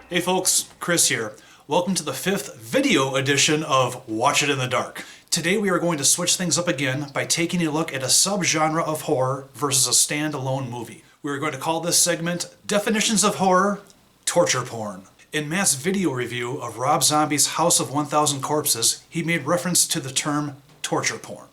Hey folks, Chris here. Welcome to the 5th video edition of Watch It in the Dark. Today we are going to switch things up again by taking a look at a subgenre of horror versus a standalone movie. We are going to call this segment Definitions of Horror, Torture Porn. In Matt's video review of Rob Zombie's House of 1000 Corpses, he made reference to the term torture porn.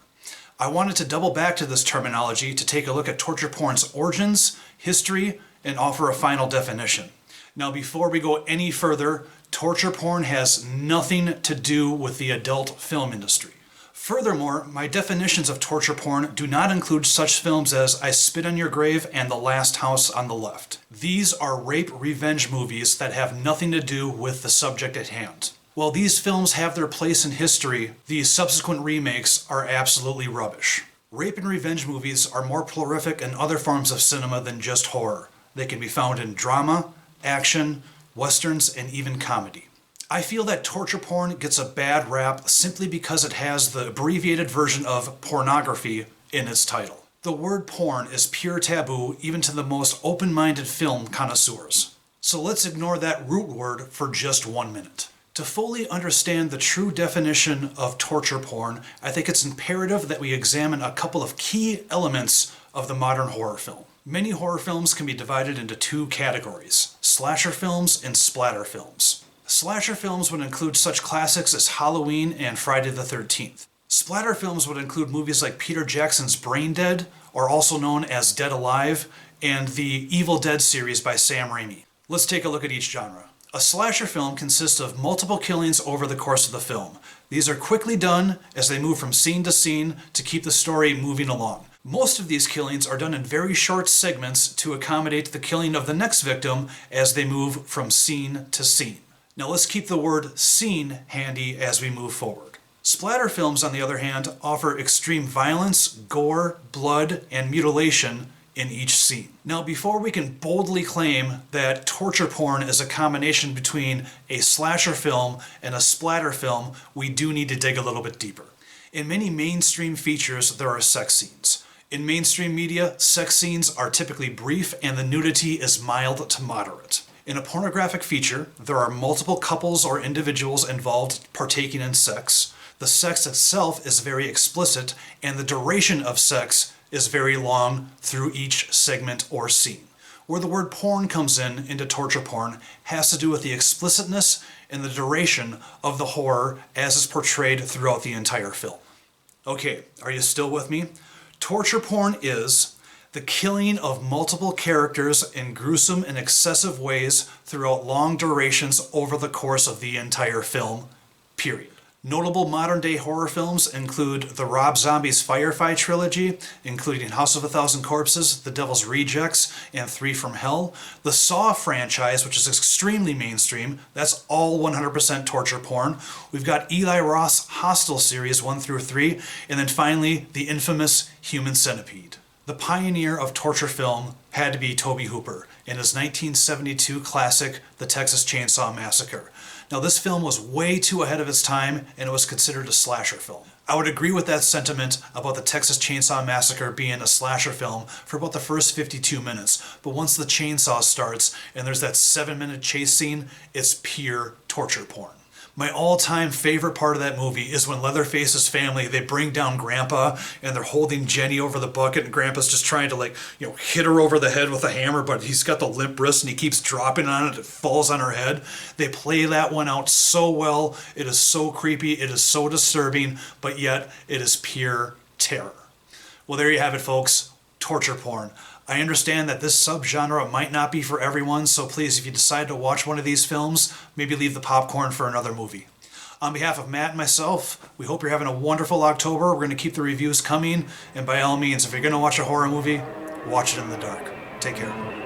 I wanted to double back to this terminology to take a look at torture porn's origins, history, and offer a final definition. Now before we go any further, torture porn has nothing to do with the adult film industry. Furthermore, my definitions of torture porn do not include such films as I Spit on Your Grave and The Last House on the Left. These are rape revenge movies that have nothing to do with the subject at hand. While these films have their place in history, these subsequent remakes are absolutely rubbish. Rape and revenge movies are more prolific in other forms of cinema than just horror. They can be found in drama, action, westerns, and even comedy. I feel that torture porn gets a bad rap simply because it has the abbreviated version of pornography in its title. The word porn is pure taboo even to the most open-minded film connoisseurs. So let's ignore that root word for just 1 minute. To fully understand the true definition of torture porn, I think it's imperative that we examine a couple of key elements of the modern horror film. Many horror films can be divided into two categories: slasher films and splatter films. Slasher films would include such classics as Halloween and Friday the 13th. Splatter films would include movies like Peter Jackson's Brain Dead, or also known as Dead Alive, and the Evil Dead series by Sam Raimi. Let's take a look at each genre. A slasher film consists of multiple killings over the course of the film. These are quickly done as they move from scene to scene to keep the story moving along. Most of these killings are done in very short segments to accommodate the killing of the next victim as they move from scene to scene. Now let's keep the word scene handy as we move forward. Splatter films, on the other hand, offer extreme violence, gore, blood, and mutilation in each scene. Now before we can boldly claim that torture porn is a combination between a slasher film and a splatter film, we do need to dig a little bit deeper. In many mainstream features, there are sex scenes. In mainstream media, sex scenes are typically brief and the nudity is mild to moderate. In a pornographic feature, there are multiple couples or individuals involved partaking in sex. The sex itself is very explicit, and the duration of sex is very long through each segment or scene. Where the word porn comes into torture porn has to do with the explicitness and the duration of the horror as is portrayed throughout the entire film. Okay, are you still with me? Torture porn is the killing of multiple characters in gruesome and excessive ways throughout long durations over the course of the entire film, period. Notable modern-day horror films include the Rob Zombie's Firefly trilogy, including House of 1000 Corpses, The Devil's Rejects, and 3 from Hell. The Saw franchise, which is extremely mainstream, that's all 100% torture porn. We've got Eli Roth's Hostel series 1 through 3, and then finally the infamous Human Centipede. The pioneer of torture film had to be Tobe Hooper in his 1972 classic, The Texas Chainsaw Massacre. Now this film was way too ahead of its time and it was considered a slasher film. I would agree with that sentiment about the Texas Chainsaw Massacre being a slasher film for about the first 52 minutes, but once the chainsaw starts and there's that 7-minute chase scene, it's pure torture porn. My all-time favorite part of that movie is when Leatherface's family, they bring down Grandpa and they're holding Jenny over the bucket and Grandpa's just trying to hit her over the head with a hammer, but he's got the limp wrist and he keeps dropping on it, it falls on her head. They play that one out so well, it is so creepy, it is so disturbing, but yet it is pure terror. Well, there you have it, folks. Torture porn. I understand that this subgenre might not be for everyone, so please, if you decide to watch one of these films, maybe leave the popcorn for another movie. On behalf of Matt and myself, we hope you're having a wonderful October. We're going to keep the reviews coming, and by all means, if you're going to watch a horror movie, watch it in the dark. Take care.